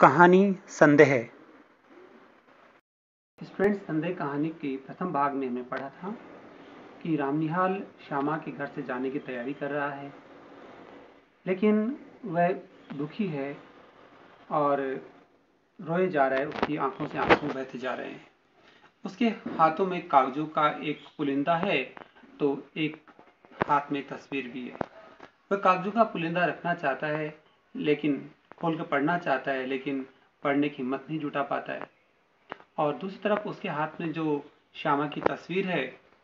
कहानी संदेह। स्टूडेंट, संदेह कहानी के प्रथम भाग में हमने पढ़ा था कि रामनिहाल श्यामा के घर से जाने की तैयारी कर रहा है, लेकिन वह दुखी है और रोए जा रहा है। उसकी आंखों से आंसू बहते जा रहे हैं। उसके हाथों में कागजों का एक पुलिंदा है, तो एक हाथ में तस्वीर भी है। वह कागजों का पुलिंदा रखना चाहता है, लेकिन खोल कर पढ़ना चाहता है, लेकिन पढ़ने की हिम्मत नहीं जुटा पाता है। और दूसरी तरफ उसके हाथ में जो श्यामा की तस्वीर है,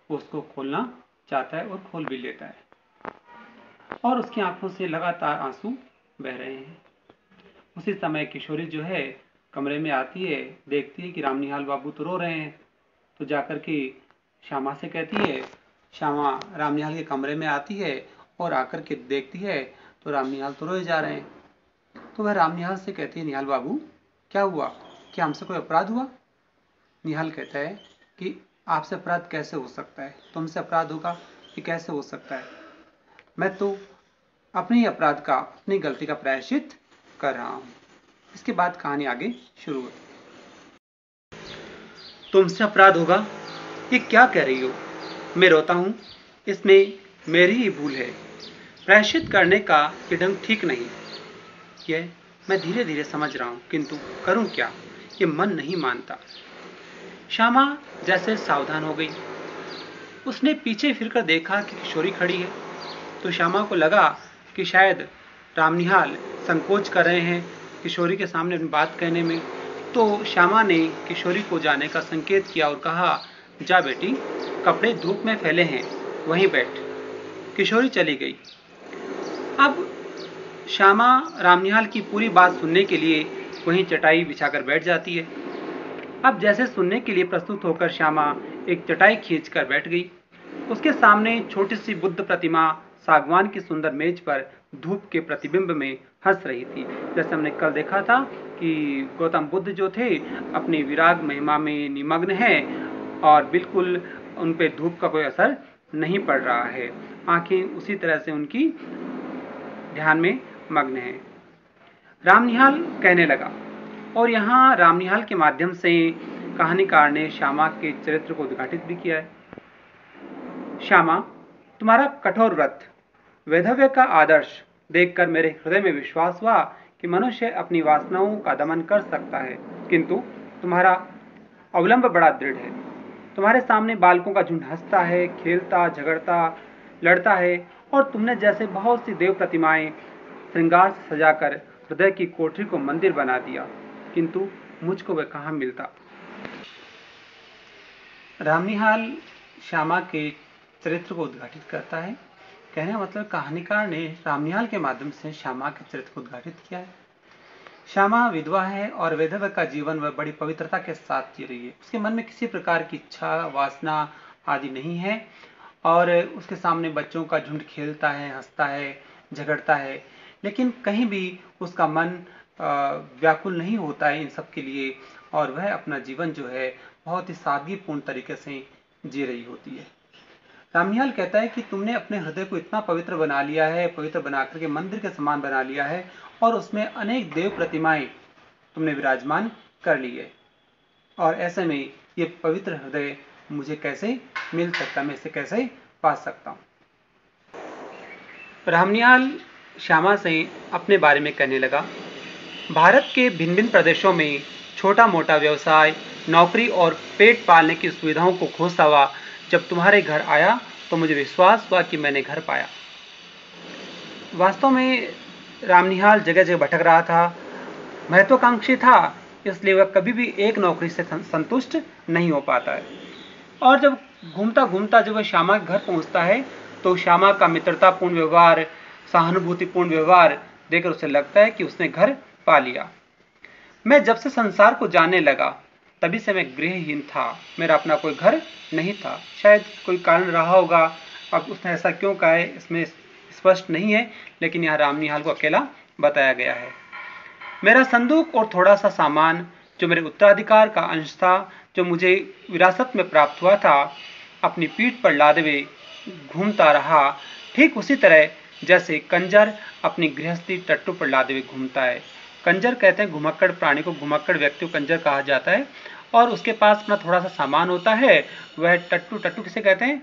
वो उसको खोलना चाहता है और खोल भी लेता है, और उसकी आंखों से लगातार आंसू बह रहे हैं। उसी समय किशोरी जो है कमरे में आती है, देखती है कि रामनिहाल बाबू तो रो रहे हैं, तो जाकर के श्यामा से कहती है। श्यामा रामनिहाल के कमरे में आती है और आकर के देखती है तो रामनिहाल तो रोए जा रहे हैं। तो वह रामनिहाल से कहती है, निहाल बाबू क्या हुआ, क्या हमसे कोई अपराध हुआ? निहाल कहता है कि आपसे अपराध कैसे हो सकता है, तुमसे अपराध होगा कि कैसे हो सकता है? मैं तो अपने ही अपराध का, अपनी गलती का प्रायश्चित कर रहा हूं। इसके बाद कहानी आगे शुरू होती। तुमसे अपराध होगा, ये क्या कह रही हो? मैं रोता हूं, इसमें मेरी ही भूल है। प्रायश्चित करने का ये ढंग ठीक नहीं। यह मैं धीरे धीरे समझ रहा हूं, किंतु करूं क्या, ये मन नहीं मानता। श्यामा जैसे सावधान हो गई। उसने पीछे फिरकर देखा कि किशोरी खड़ी है, तो श्यामा को लगा कि शायद रामनिहाल संकोच कर रहे हैं किशोरी के सामने अपनी बात कहने में। तो श्यामा ने किशोरी को जाने का संकेत किया और कहा, जा बेटी, कपड़े धूप में फैले हैं, वहीं बैठ। किशोरी चली गई। अब श्यामा रामनिहाल की पूरी बात सुनने के लिए वहीं चटाई बिछाकर बैठ जाती है। अब जैसे सुनने के लिए प्रस्तुत होकर श्यामा एक चटाई खींचकर बैठ गई। उसके सामने छोटी सी बुद्ध प्रतिमा सागवान की सुंदर मेज पर धूप के प्रतिबिंब में हंस रही थी। जैसे हमने कल देखा था कि गौतम बुद्ध जो थे अपनी विराग महिमा में निमग्न हैं और बिल्कुल उन पे धूप का कोई असर नहीं पड़ रहा है। आंखें उसी तरह से उनकी ध्यान में मग्न है। रामनिहाल कहने लगा, और यहाँ रामनिहाल के माध्यम से कहानीकार ने श्यामा के चरित्र को उद्घाटित भी किया है। श्यामा, तुम्हारा कठोर व्रत, वैधव्य का आदर्श देखकर मेरे हृदय में विश्वास हुआ कि मनुष्य अपनी वासनाओं का दमन कर सकता है, किंतु तुम्हारा अवलंब बड़ा दृढ़ है। तुम्हारे सामने बालकों का झुंड हंसता है, खेलता, झगड़ता, लड़ता है, और तुमने जैसे बहुत सी देव प्रतिमाएं श्रृंगार से सजाकर हृदय की कोठरी को मंदिर बना दिया, किंतु मुझको वह कहाँ मिलता। रामनिहाल श्यामा के चरित्र को उद्घाटित करता है। कहने का मतलब कहानीकार ने रामनिहाल के माध्यम से श्यामा के चरित्र को उद्घाटित किया है। श्यामा विधवा है और वैधव्य का जीवन वह बड़ी पवित्रता के साथ जी रही है। उसके मन में किसी प्रकार की इच्छा, वासना आदि नहीं है, और उसके सामने बच्चों का झुंड खेलता है, हंसता है, झगड़ता है, लेकिन कहीं भी उसका मन व्याकुल नहीं होता है इन सब के लिए, और वह अपना जीवन जो है बहुत ही सादगीपूर्ण तरीके से जी रही होती है। रामनिहाल कहता है कि तुमने अपने हृदय को इतना पवित्र बना लिया है, पवित्र बना करके मंदिर के समान बना लिया है, और उसमें अनेक देव प्रतिमाएं तुमने विराजमान कर ली है, और ऐसे में ये पवित्र हृदय मुझे कैसे मिल सकता, मैं इसे कैसे पा सकता हूँ। रामनिहाल श्यामा से अपने बारे में कहने लगा, भारत के भिन्न भिन्न प्रदेशों में छोटा मोटा व्यवसाय, नौकरी और पेट पालने की सुविधाओं को खोजता हुआ जब तुम्हारे घर आया तो मुझे विश्वास हुआ कि मैंने घर पाया। वास्तव में रामनिहाल जगह जगह भटक रहा था, महत्वाकांक्षी था, इसलिए वह कभी भी एक नौकरी से संतुष्ट नहीं हो पाता है। और जब घूमता घूमता जब वह श्यामा के घर पहुंचता है तो श्यामा का मित्रतापूर्ण व्यवहार, सहानुभूतिपूर्ण व्यवहार देखकर उसे लगता है कि उसने घर पा लिया। मैं जब से संसार को जानने लगा तभी से मैं गृहहीन था, मेरा अपना कोई घर नहीं था। शायद कोई कारण रहा होगा, अब उसने ऐसा क्यों कहा है इसमें स्पष्ट नहीं है, लेकिन यहाँ रामनिहाल को अकेला बताया गया है। मेरा संदूक और थोड़ा सा सामान जो मेरे उत्तराधिकार का अंश था, जो मुझे विरासत में प्राप्त हुआ था, अपनी पीठ पर लादे हुए घूमता रहा, ठीक उसी तरह जैसे कंजर अपनी गृहस्थी टट्टू पर लादे हुए घूमता है। कंजर कहते हैं घुमक्कड़ प्राणी को, घुमक्कड़ व्यक्ति को कंजर कहा जाता है। और उसके पास अपना थोड़ा सा सामान होता है। वह टट्टू, टट्टू किसे कहते हैं?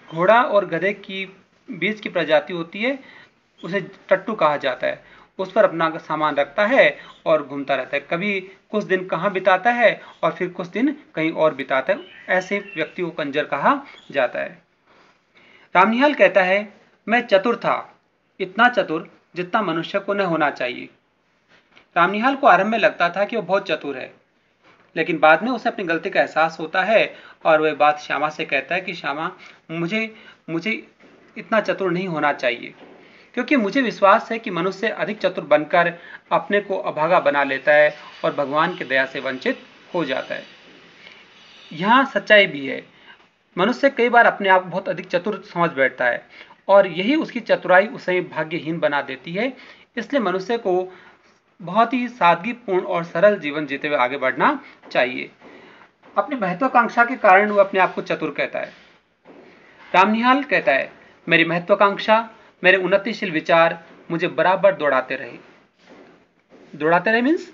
घोड़ा और गधे की बीच की प्रजाति होती है, उसे टट्टू कहा जाता है। उस पर अपना सामान रखता है और घूमता रहता है। कभी कुछ दिन कहाँ बिताता है और फिर कुछ दिन कहीं और बिताता है। ऐसे व्यक्ति को कंजर कहा जाता है। रामनिहाल कहता है, मैं चतुर था, इतना चतुर जितना मनुष्य को न होना चाहिए। रामनिहाल को आरंभ में लगता था कि वो बहुत चतुर है, लेकिन बाद में उसे अपनी गलती का एहसास होता है और वह बात श्यामा से कहता है कि श्यामा, मुझे इतना चतुर नहीं होना चाहिए, क्योंकि मुझे विश्वास है कि मनुष्य अधिक चतुर बनकर अपने को अभागा बना लेता है और भगवान की दया से वंचित हो जाता है। यहाँ सच्चाई भी है। मनुष्य कई बार अपने आप को बहुत अधिक चतुर समझ बैठता है और यही उसकी चतुराई उसे भाग्यहीन बना देती है। इसलिए मनुष्य को बहुत ही सादगीपूर्ण और सरल जीवन जीते हुए आगे बढ़ना चाहिए। अपनी महत्वाकांक्षा के कारण वह अपने आप को चतुर कहता है। रामनिहाल कहता है, मेरी महत्वाकांक्षा, मेरे उन्नतिशील विचार मुझे बराबर दौड़ाते रहे मीन्स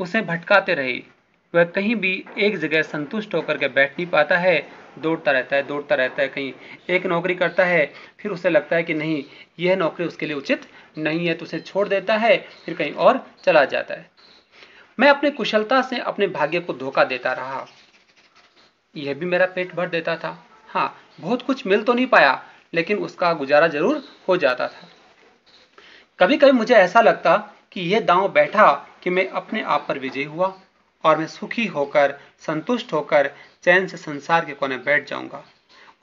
उसे भटकाते रहे। वह कहीं भी एक जगह संतुष्ट होकर के बैठ नहीं पाता है, दौड़ता रहता है। कहीं एक नौकरी करता है, फिर उसे लगता है कि नहीं, यह नौकरी उसके लिए उचित नहीं है, तो उसे छोड़ देता है, फिर कहीं और चला जाता है। मैं अपनी कुशलता से अपने भाग्य को धोखा देता रहा। यह भी मेरा पेट भर देता था। हाँ, बहुत कुछ मिल तो नहीं पाया, लेकिन उसका गुजारा जरूर हो जाता था। कभी कभी मुझे ऐसा लगता कि यह दांव बैठा कि मैं अपने आप पर विजयी हुआ और मैं सुखी होकर, संतुष्ट होकर चैन से संसार के कोने बैठ जाऊंगा।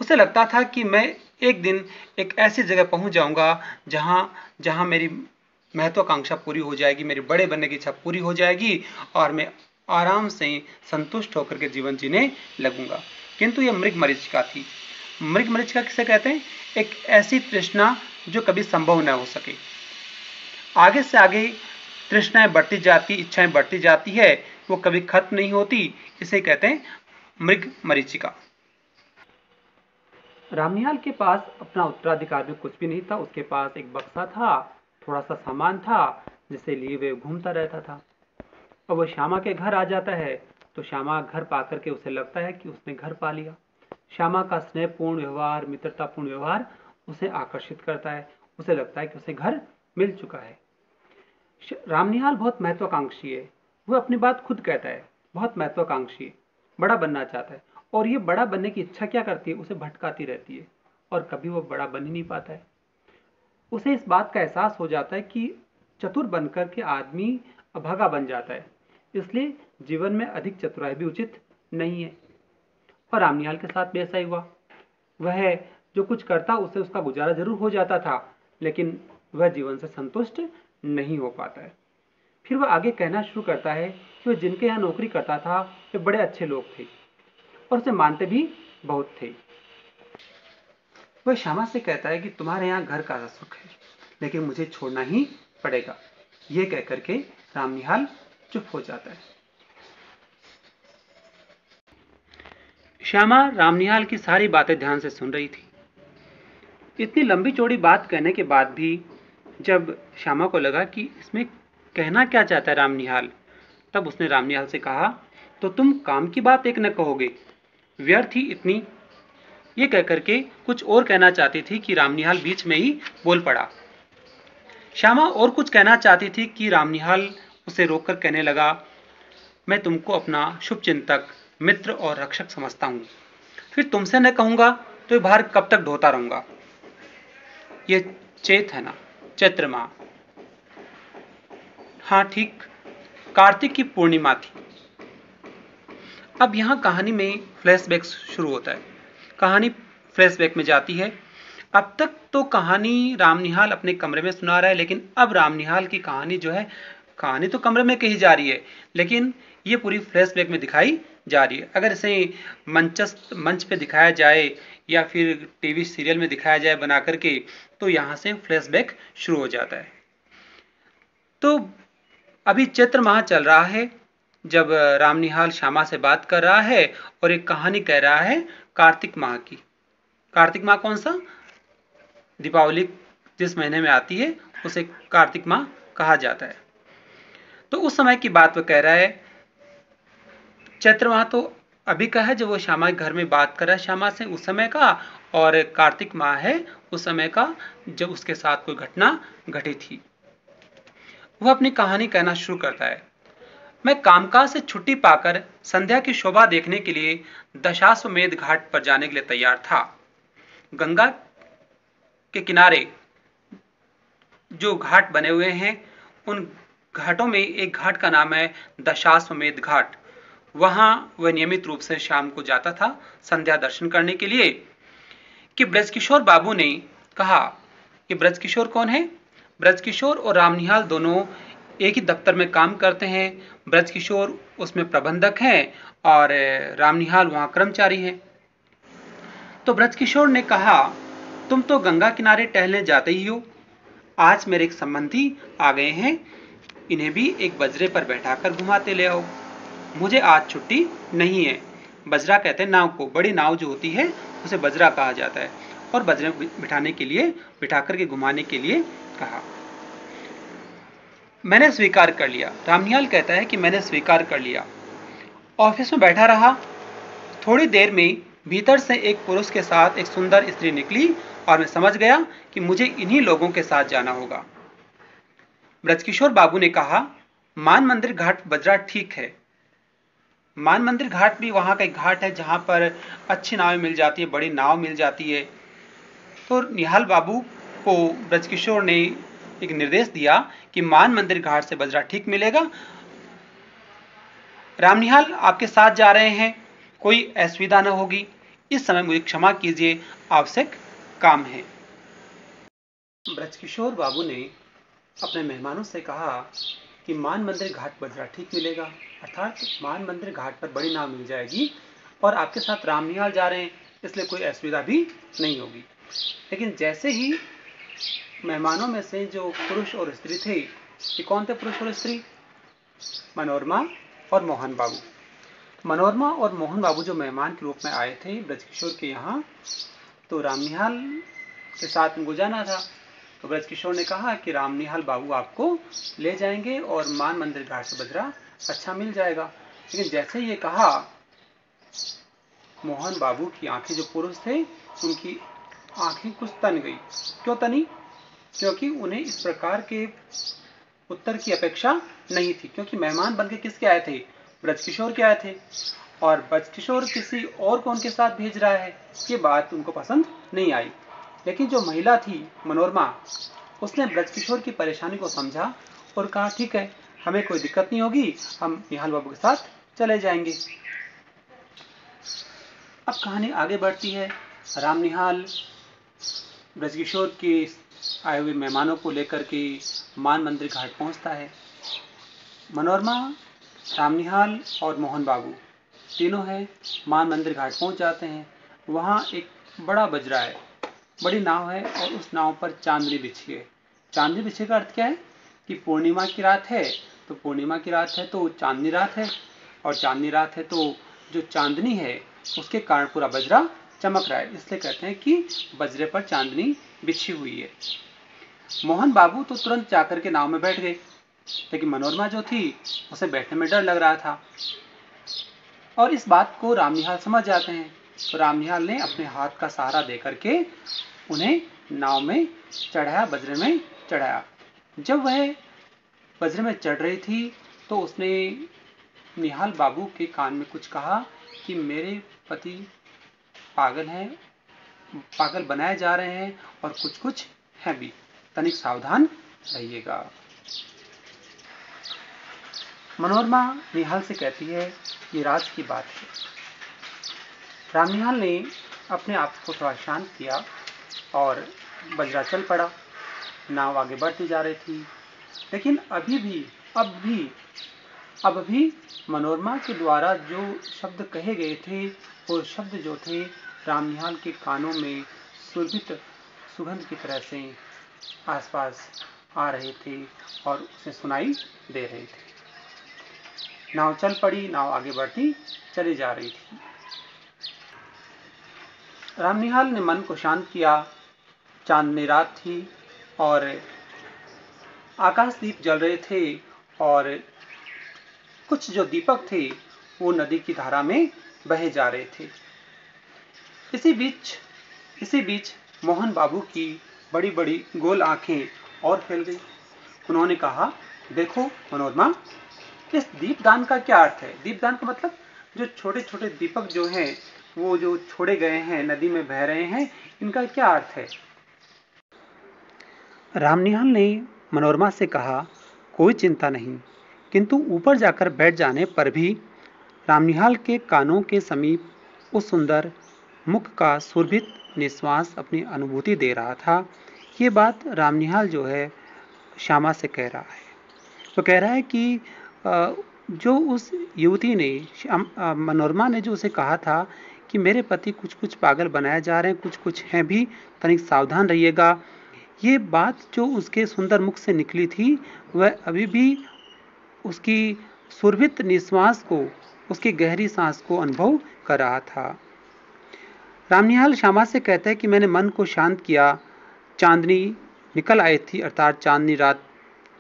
उसे लगता था कि मैं एक दिन एक ऐसी जगह पहुंच जाऊंगा जहां मेरी महत्वाकांक्षा पूरी हो जाएगी, मेरी बड़े बनने की इच्छा पूरी हो जाएगी और मैं आराम से संतुष्ट होकर के जीवन जीने लगूंगा। किंतु यह मृग मरीचिका थी। मृग मरीचिका किसे कहते हैं? एक ऐसी तृष्णा जो कभी संभव न हो सके। आगे से आगे तृष्णाएं बढ़ती जाती, इच्छाएं बढ़ती जाती है, वो कभी खत्म नहीं होती। इसे कहते हैं मृग मरीचिका। रामनिहाल के पास अपना उत्तराधिकार में कुछ भी नहीं था। उसके पास एक बक्सा था, थोड़ा सा सामान था, जिसे लिए वे घूमता रहता था। अब वो श्यामा के घर आ जाता है तो श्यामा घर पा करके उसे लगता है कि उसने घर पा लिया। श्यामा का स्नेहपूर्ण व्यवहार, मित्रतापूर्ण व्यवहार उसे आकर्षित करता है। उसे लगता है कि उसे घर मिल चुका है। रामनिहाल बहुत महत्वाकांक्षी है। वह अपनी बात खुद कहता है, बहुत महत्वाकांक्षी है, बड़ा बनना चाहता है। और ये बड़ा बनने की इच्छा क्या करती है? उसे भटकाती रहती है और कभी वो बड़ा बन ही नहीं पाता है। उसे इस बात का एहसास हो जाता है कि चतुर बनकर के आदमी अभागा बन जाता है, इसलिए जीवन में अधिक चतुराई भी उचित नहीं है। और रामनिहाल के साथ भी ऐसा ही हुआ। वह जो कुछ करता उसे उसका गुजारा जरूर हो जाता था, लेकिन वह जीवन से संतुष्ट नहीं हो पाता है। फिर वह आगे कहना शुरू करता है कि वह जिनके यहाँ नौकरी करता था वे बड़े अच्छे लोग थे और उसे मानते भी बहुत थे। वह श्यामा से कहता है कि तुम्हारे यहाँ घर का सुख है, लेकिन मुझे छोड़ना ही पड़ेगा। यह कहकर के रामनिहाल चुप हो जाता है। श्यामा रामनिहाल की सारी बातें ध्यान से सुन रही थी। इतनी लंबी चौड़ी बात कहने के बाद भी जब श्यामा को लगा कि इसमें कहना क्या चाहता है रामनिहाल, तब उसने रामनिहाल से कहा, तो तुम काम की बात एक न कहोगे, व्यर्थ ही इतनी। ये कहकर के कुछ और कहना चाहती थी कि रामनिहाल बीच में ही बोल पड़ा। श्यामा और कुछ कहना चाहती थी कि रामनिहाल उसे रोककर कहने लगा, मैं तुमको अपना शुभचिंतक, मित्र और रक्षक समझता हूं। फिर तुमसे न कहूंगा तो ये भार कब तक ढोता रहूंगा। ये चैत है ना, चैत्र माह। हाँ ठीक, कार्तिक की पूर्णिमा थी। अब यहां कहानी में फ्लैशबैक शुरू होता है। कहानी फ्लैशबैक में जाती है। अब तक तो कहानी रामनिहाल अपने कमरे में सुना रहा है, लेकिन अब रामनिहाल की कहानी जो है, कहानी तो कमरे में कही जा रही है, लेकिन ये पूरी फ्लैशबैक में दिखाई जा रही है। अगर इसे मंच पे दिखाया जाए या फिर टीवी सीरियल में दिखाया जाए बना करके, तो यहां से फ्लैशबैक शुरू हो जाता है। तो अभी चैत्र माह चल रहा है जब रामनिहाल श्यामा से बात कर रहा है और एक कहानी कह रहा है कार्तिक माह की। कार्तिक माह कौन सा? दीपावली जिस महीने में आती है उसे कार्तिक माह कहा जाता है। तो उस समय की बात वो कह रहा है। चैत्र माह तो अभी का है जब वो श्यामा के घर में बात कर रहा है श्यामा से, उस समय का, और कार्तिक माह है उस समय का जब उसके साथ कोई घटना घटी थी। वह अपनी कहानी कहना शुरू करता है। मैं कामकाज से छुट्टी पाकर संध्या की शोभा देखने के लिए दशाश्वमेध घाट पर जाने के लिए तैयार था। गंगा के किनारे जो घाट बने हुए हैं, उन घाटों में एक घाट का नाम है दशाश्वमेध घाट। वहां वह नियमित रूप से शाम को जाता था संध्या दर्शन करने के लिए। कि ब्रजकिशोर बाबू ने कहा कि ब्रजकिशोर कौन है? ब्रजकिशोर और रामनिहाल दोनों एक ही दफ्तर में काम करते हैं। ब्रजकिशोर उसमें प्रबंधक हैं और रामनिहाल वहां कर्मचारी हैं। तो ब्रजकिशोर ने कहा, तुम तो गंगा किनारे टहलने जाते ही हो। आज मेरे एक संबंधी आ गए हैं, इन्हें भी एक बजरे पर बैठाकर घुमाते ले आओ। मुझे आज छुट्टी नहीं है। बजरा कहते हैं नाव को, बड़ी नाव जो होती है उसे बजरा कहा जाता है। और बजरे बिठाने के लिए, बिठा करके घुमाने के लिए कहा। मैंने स्वीकार कर लिया। रामनिहाल कहता है कि मैंने स्वीकार कर लिया। ऑफिस में बैठा रहा। थोड़ी देर में भीतर से एक पुरुष के साथ एक सुंदर स्त्री निकली और मैं समझ गया कि मुझे इन्हीं लोगों के साथ जाना होगा। ब्रजकिशोर बाबू ने कहा, मान मंदिर घाट बजरा ठीक है। मान मंदिर घाट भी वहां का एक घाट है जहां पर अच्छी नावें मिल जाती है, बड़ी नाव मिल जाती है। तो निहाल बाबू को ब्रजकिशोर ने एक निर्देश दिया कि मान मंदिर घाट से बजरा ठीक मिलेगा। रामनिहाल आपके साथ जा रहे हैं, कोई असुविधा न होगी। इस समय मुझे क्षमा कीजिए, आवश्यक काम है। ब्रजकिशोर बाबू ने अपने मेहमानों से कहा कि मान मंदिर घाट बजरा ठीक मिलेगा, अर्थात मान मंदिर घाट पर बड़ी नाव मिल जाएगी और आपके साथ रामनिहाल जा रहे हैं, इसलिए कोई असुविधा भी नहीं होगी। लेकिन जैसे ही मेहमानों में से जो पुरुष और स्त्री थे, ये कौन थे पुरुष और स्त्री? मनोरमा और मोहन बाबू। मनोरमा और मोहन बाबू जो मेहमान के रूप में आए थे ब्रजकिशोर के यहाँ, तो रामनिहाल के साथ उनको जाना था। तो ब्रजकिशोर ने कहा कि रामनिहाल बाबू आपको ले जाएंगे और मान मंदिर घाट से बजरा अच्छा मिल जाएगा। लेकिन जैसे ये कहा, मोहन बाबू की आंखें, जो पुरुष थे उनकी आंखें कुछ तन गई। क्यों तनी? क्योंकि उन्हें इस प्रकार के उत्तर की अपेक्षा नहीं थी। क्योंकि मेहमान बनके किसके आए थे? ब्रजकिशोर के आए थे, और ब्रजकिशोर किसी और को उनके साथ भेज रहा है, ये बात उनको पसंद नहीं आई। लेकिन जो महिला थी मनोरमा, उसने ब्रजकिशोर की परेशानी को समझा और कहा, ठीक है, हमें कोई दिक्कत नहीं होगी, हम निहाल बाबू के साथ चले जाएंगे। अब कहानी आगे बढ़ती है। रामनिहाल ब्रजकिशोर के आए हुए मेहमानों को लेकर के मान मंदिर घाट पहुंचता है। मनोरमा, रामनिहाल और मोहन बाबू तीनों हैं, मान मंदिर घाट पहुंच जाते हैं। वहां एक बड़ा बजरा है, बड़ी नाव है और उस नाव पर चांदनी बिछी है। चांदनी बिछे का अर्थ क्या है? कि पूर्णिमा की रात है, तो पूर्णिमा की रात है तो चांदनी रात है, और चांदनी रात है तो जो चांदनी है उसके कारण पूरा बजरा चमक रहा है, इसलिए कहते हैं कि बजरे पर चांदनी बिछी हुई है। मोहन बाबू तो तुरंत जाकर के नाव में बैठ गए, लेकिन मनोरमा जो थी उसे बैठने में डर लग रहा था। और इस बात को रामनिहाल समझ जाते हैं। तो रामनिहाल ने अपने हाथ का सहारा देकर के उन्हें नाव में चढ़ाया, बजरे में चढ़ाया। जब वह बजरे में चढ़ रही थी तो उसने निहाल बाबू के कान में कुछ कहा कि मेरे पति पागल हैं, पागल बनाए जा रहे हैं और कुछ कुछ है भी, तनिक सावधान रहिएगा। मनोरमा निहाल से कहती है, ये राज की बात है। रामनिहाल ने अपने आप को थोड़ा शांत किया और बजरा चल पड़ा। नाव आगे बढ़ती जा रही थी, लेकिन अब भी मनोरमा के द्वारा जो शब्द कहे गए थे, वो शब्द जो थे रामनिहाल के कानों में सुरभित सुगंध की तरह से आसपास आ रहे थे और उसे सुनाई दे रहे थे। नाव चल पड़ी, नाव आगे बढ़ती चली जा रही थी। रामनिहाल ने मन को शांत किया। चांदनी रात थी और आकाश दीप जल रहे थे और कुछ जो दीपक थे वो नदी की धारा में बहे जा रहे थे। इसी बीच मोहन बाबू की बड़ी बड़ी गोल आंखें और फैल गई। उन्होंने कहा, देखो मनोरमा, इस दीपदान का क्या अर्थ है? दीपदान का मतलब जो छोटे छोटे दीपक जो हैं वो जो छोड़े गए हैं, नदी में बह रहे हैं, इनका क्या अर्थ है? रामनिहाल ने मनोरमा से कहा, कोई चिंता नहीं। किंतु ऊपर जाकर बैठ जाने पर भी रामनिहाल के कानों के समीप उस सुंदर मुख का सुरभित निश्वास अपनी अनुभूति दे रहा था। ये बात रामनिहाल जो है श्यामा से कह रहा है। तो कह रहा है कि जो उस युवती ने, मनोरमा ने जो उसे कहा था कि मेरे पति कुछ कुछ पागल बनाए जा रहे हैं, कुछ कुछ हैं भी, तनिक सावधान रहिएगा, ये बात जो उसके सुंदर मुख से निकली थी वह अभी भी उसकी सुरभित निश्वास को, उसकी गहरी सांस को अनुभव कर रहा था। रामनिहाल श्यामा से कहता है कि मैंने मन को शांत किया। चांदनी निकल आई थी, अर्थात चांदनी रात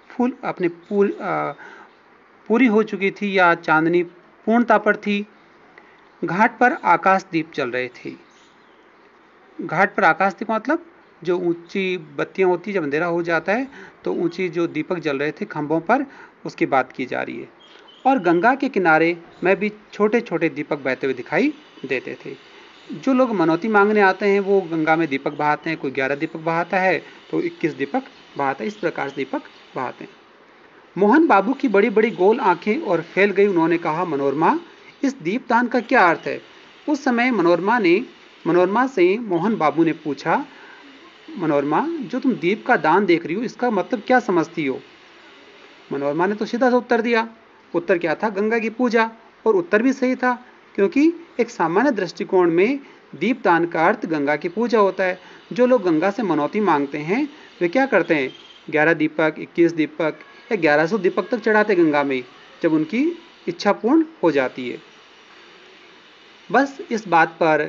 फूल अपने पूरी हो चुकी थी या चांदनी पूर्णता पर थी। घाट पर आकाश दीप चल रहे थे। घाट पर आकाश दीप मतलब जो ऊंची बत्तियां होती, जब अंधेरा हो जाता है तो ऊंची जो दीपक जल रहे थे खंभों पर, उसकी बात की जा रही है। और गंगा के किनारे में भी छोटे छोटे दीपक बहते हुए दिखाई देते थे। जो लोग मनौती मांगने आते हैं वो गंगा में दीपक बहाते हैं। कोई 11 दीपक बहाता है तो 21 दीपक बहाता है। इस प्रकार से दीपक बहाते हैं। मोहन बाबू की बड़ी बड़ी गोल आंखें और फैल गई। उन्होंने कहा, मनोरमा, इस दीपदान का क्या अर्थ है? उस समय मनोरमा से मोहन बाबू ने पूछा, मनोरमा, जो तुम दीप का दान देख रही हो इसका मतलब क्या समझती हो? मनोरमा ने तो सीधा सा उत्तर दिया। उत्तर क्या था? गंगा की पूजा। और उत्तर भी सही था, क्योंकि एक सामान्य दृष्टिकोण में दीपदान का अर्थ गंगा की पूजा होता है। जो लोग गंगा से मनौती मांगते हैं वे क्या करते हैं? 11 दीपक, 21 दीपक या 1100 दीपक तक चढ़ाते गंगा में, जब उनकी इच्छा पूर्ण हो जाती है। बस इस बात पर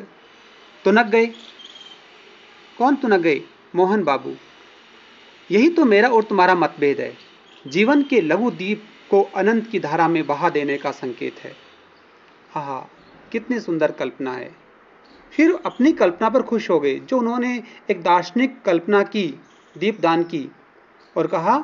तुनक गए। कौन तुनक गए? मोहन बाबू। यही तो मेरा और तुम्हारा मतभेद है। जीवन के लघु दीप को अनंत की धारा में बहा देने का संकेत है। हा, कितनी सुंदर कल्पना है। फिर अपनी कल्पना पर खुश हो गए, जो उन्होंने एक दार्शनिक कल्पना की, दीपदान की, और कहा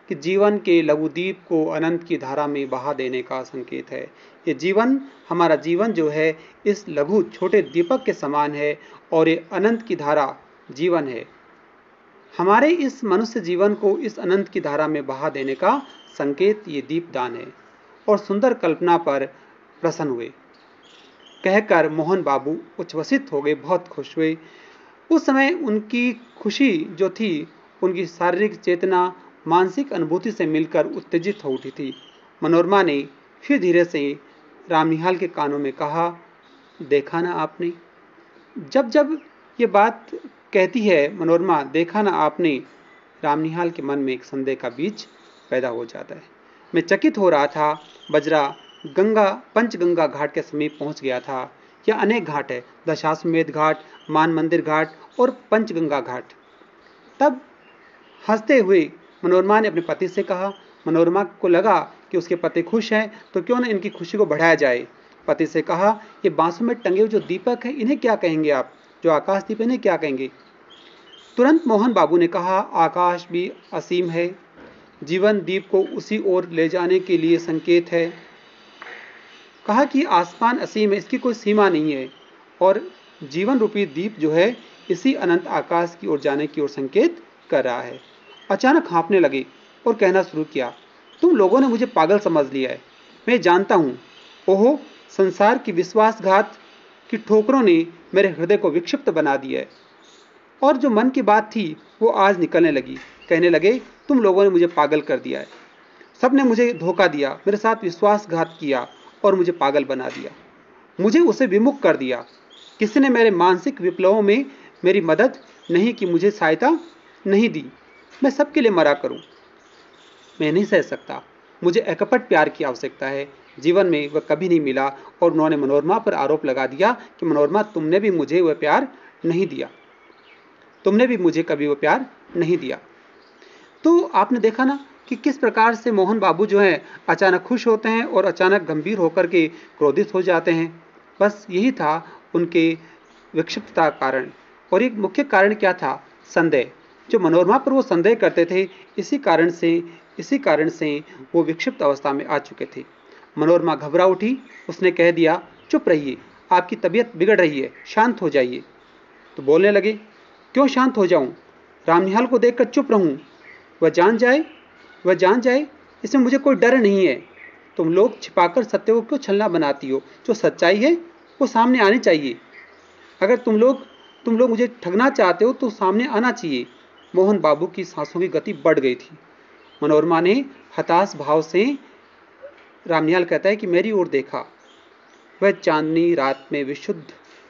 कि जीवन के लघु दीप को अनंत की धारा में बहा देने का संकेत है। ये जीवन, हमारा जीवन जो है इस लघु छोटे दीपक के समान है और ये अनंत की धारा जीवन है। हमारे इस मनुष्य जीवन को इस अनंत की धारा में बहा देने का संकेत ये दीपदान है। और सुंदर कल्पना पर प्रसन्न हुए। कहकर मोहन बाबू उच्छ्वसित हो गए, बहुत खुश हुए। उस समय उनकी खुशी जो थी, उनकी शारीरिक चेतना मानसिक अनुभूति से मिलकर उत्तेजित हो उठी थी। मनोरमा ने फिर धीरे से रामनिहाल के कानों में कहा, देखा ना आपने? जब जब ये बात कहती है मनोरमा, देखा ना आपने, रामनिहाल के मन में एक संदेह का बीज पैदा हो जाता है। मैं चकित हो रहा था। बजरा पंचगंगा घाट के समीप पहुंच गया था। यह अनेक घाट है, दशाश्वमेध घाट, मान मंदिर घाट और पंचगंगा घाट। तब हंसते हुए मनोरमा ने अपने पति से कहा। मनोरमा को लगा कि उसके पति खुश हैं, तो क्यों न इनकी खुशी को बढ़ाया जाए। पति से कहा, ये बांसों में टंगे हुए जो दीपक हैं, इन्हें क्या कहेंगे आप? जो आकाश दीप, इन्हें क्या कहेंगे? तुरंत मोहन बाबू ने कहा, आकाश भी असीम है। जीवन दीप को उसी ओर ले जाने के लिए संकेत है। कहा कि आसमान असीम है, इसकी कोई सीमा नहीं है, और जीवन रूपी दीप जो है इसी अनंत आकाश की ओर जाने की ओर संकेत कर रहा है। अचानक हाँफने लगे और कहना शुरू किया, तुम लोगों ने मुझे पागल समझ लिया है। मैं जानता हूँ। ओहो, संसार की विश्वासघात की ठोकरों ने मेरे हृदय को विक्षिप्त बना दिया है। और जो मन की बात थी वो आज निकलने लगी। कहने लगे, तुम लोगों ने मुझे पागल कर दिया है। सबने मुझे धोखा दिया, मेरे साथ विश्वासघात किया और मुझे पागल बना दिया। मुझे उसे विमुख कर दिया। किसी ने मेरे मानसिक विप्लवों में मेरी मदद नहीं की, मुझे सहायता नहीं दी। मैं सबके लिए मरा करूं। मैं नहीं सह सकता। मुझे अकपट प्यार की आवश्यकता है। जीवन में वह कभी नहीं मिला। और उन्होंने मनोरमा पर आरोप लगा दिया कि मनोरमा, तुमने भी मुझे वह प्यार नहीं दिया। तुमने भी मुझे कभी वह प्यार नहीं दिया। तो आपने देखा ना, कि किस प्रकार से मोहन बाबू जो है अचानक खुश होते हैं और अचानक गंभीर होकर के क्रोधित हो जाते हैं। बस यही था उनके विक्षिप्तता का कारण। और एक मुख्य कारण क्या था? संदेह। जो मनोरमा पर वो संदेह करते थे, इसी कारण से वो विक्षिप्त अवस्था में आ चुके थे। मनोरमा घबरा उठी। उसने कह दिया, चुप रहिए, आपकी तबीयत बिगड़ रही है, शांत हो जाइए। तो बोलने लगे, क्यों शांत हो जाऊं? रामनिहाल को देखकर चुप रहूं? वह जान जाए इसमें मुझे कोई डर नहीं है। तुम लोग छिपाकर सत्य को क्यों छलना बनाती हो? जो सच्चाई है वो सामने आनी चाहिए। अगर तुम लोग मुझे ठगना चाहते हो तो सामने आना चाहिए। मोहन बाबू की सांसों की गति बढ़ गई थी। मनोरमा ने हताश भाव से, रामनिहाल कहता है कि मेरी ओर देखा। वह चांदनी रात में विशुद्ध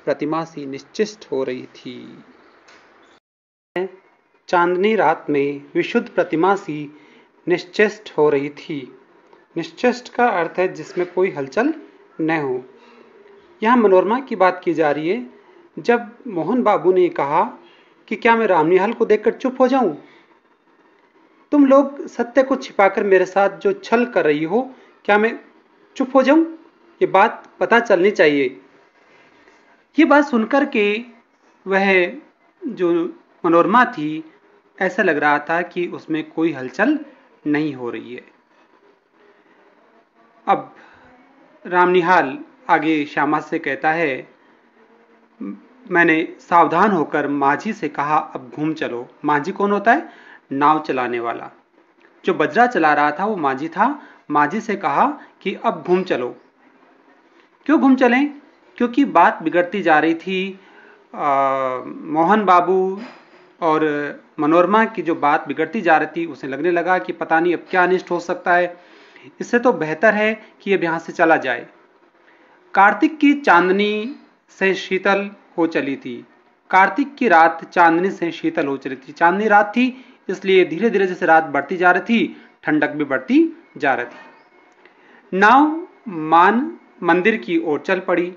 प्रतिमा सी निश्चेष्ट हो रही थी। चांदनी रात में विशुद्ध प्रतिमा सी निश्चेष्ट हो रही थी। निश्चेष्ट का अर्थ है जिसमें कोई हलचल न हो। यहाँ मनोरमा की बात की जा रही है। जब मोहन बाबू ने कहा कि क्या मैं रामनिहाल को देखकर चुप हो जाऊं? तुम लोग सत्य को छिपाकर मेरे साथ जो छल कर रही हो, क्या मैं चुप हो जाऊं? ये बात पता चलनी चाहिए। ये बात सुनकर के वह जो मनोरमा थी, ऐसा लग रहा था कि उसमें कोई हलचल नहीं हो रही है। अब रामनिहाल आगे श्यामा से कहता है, मैंने सावधान होकर माझी से कहा, अब घूम चलो। माझी कौन होता है? नाव चलाने वाला। जो बजरा चला रहा था वो माझी था। माझी से कहा कि अब घूम चलो। क्यों घूम चलें? क्योंकि बात बिगड़ती जा रही थी। मोहन बाबू और मनोरमा की जो बात बिगड़ती जा रही थी, उसे लगने लगा कि पता नहीं अब क्या अनिष्ट हो सकता है। इससे तो बेहतर है कि अब यहां से चला जाए। कार्तिक की चांदनी से शीतल हो चली थी। कार्तिक की रात चांदनी से शीतल हो चली थी। चांदनी रात थी, इसलिए धीरे धीरे जैसे रात बढ़ती जा रही थी, ठंडक भी बढ़ती जा रही थी। नाव मान मंदिर की ओर चल पड़ी।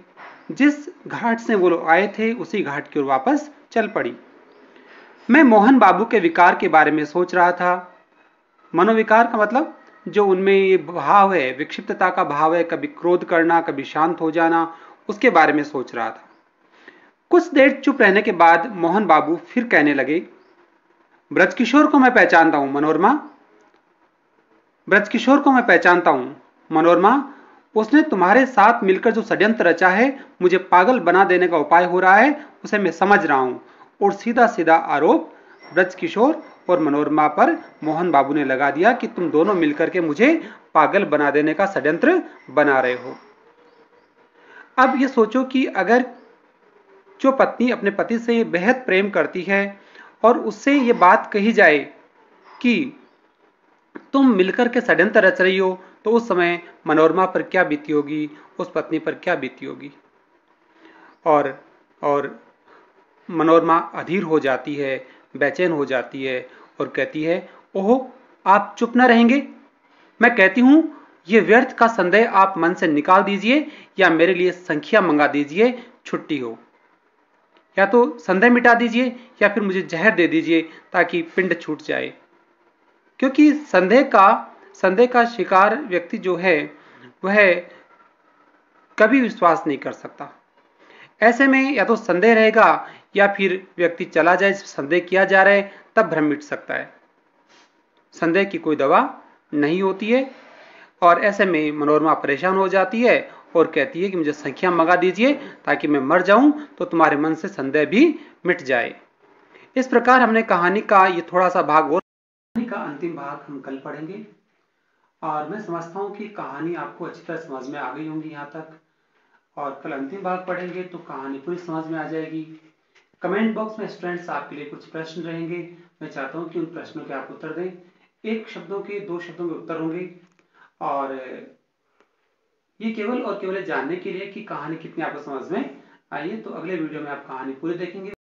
जिस घाट से वो लोग आए थे उसी घाट की ओर वापस चल पड़ी। मैं मोहन बाबू के विकार के बारे में सोच रहा था। मनोविकार का मतलब जो उनमें ये भाव है, विक्षिप्तता का भाव है, कभी क्रोध करना, कभी शांत हो जाना, उसके बारे में सोच रहा था। कुछ देर चुप रहने के बाद मोहन बाबू फिर कहने लगे, ब्रजकिशोर को मैं पहचानता हूं मनोरमा। ब्रजकिशोर को मैं पहचानता हूं मनोरमा। उसने तुम्हारे साथ मिलकर जो षड्यंत्र रचा है, मुझे पागल बना देने का उपाय हो रहा है, उसे मैं समझ रहा हूं। और सीधा सीधा आरोप ब्रजकिशोर और मनोरमा पर मोहन बाबू ने लगा दिया कि तुम दोनों मिलकर के मुझे पागल बना देने का षड्यंत्र बना रहे हो। अब ये सोचो कि अगर जो पत्नी अपने पति से बेहद प्रेम करती है और उससे ये बात कही जाए कि तुम मिलकर के षड्यंत्र रच रही हो, तो उस समय मनोरमा पर क्या बीती होगी, उस पत्नी पर क्या बीती होगी। और मनोरमा अधीर हो जाती है, बेचैन हो जाती है और कहती है, ओहो, आप चुप न रहेंगे? मैं कहती हूं ये व्यर्थ का संदेह आप मन से निकाल दीजिए, या मेरे लिए संख्या मंगा दीजिए, छुट्टी हो। या तो संदेह मिटा दीजिए या फिर मुझे जहर दे दीजिए ताकि पिंड छूट जाए। क्योंकि संदेह का शिकार व्यक्ति जो है वह कभी विश्वास नहीं कर सकता। ऐसे में या तो संदेह रहेगा या फिर व्यक्ति चला जाए, संदेह किया जा रहा है, तब भ्रम मिट सकता है। संदेह की कोई दवा नहीं होती है। और ऐसे में मनोरमा परेशान हो जाती है और कहती है कि मुझे संख्या मंगा दीजिए ताकि मैं मर जाऊं तो तुम्हारे मन से संदेह भी मिट जाए। इस प्रकार हमने कहानी का ये थोड़ा सा भाग, और कहानी का अंतिम भाग हम कल पढ़ेंगे। और मैं समझता हूं कि कहानी आपको अच्छी तरह समझ में आ गई होंगी यहाँ तक। और कल अंतिम भाग पढ़ेंगे तो कहानी पूरी समझ में आ जाएगी। कमेंट बॉक्स में स्टूडेंट्स आपके लिए कुछ प्रश्न रहेंगे। मैं चाहता हूं कि उन प्रश्नों के आप उत्तर दें। 1 शब्दों के 2 शब्दों के उत्तर होंगे। और ये केवल और केवल जानने के लिए कि कहानी कितनी आपको समझ में आई है। तो अगले वीडियो में आप कहानी पूरी देखेंगे।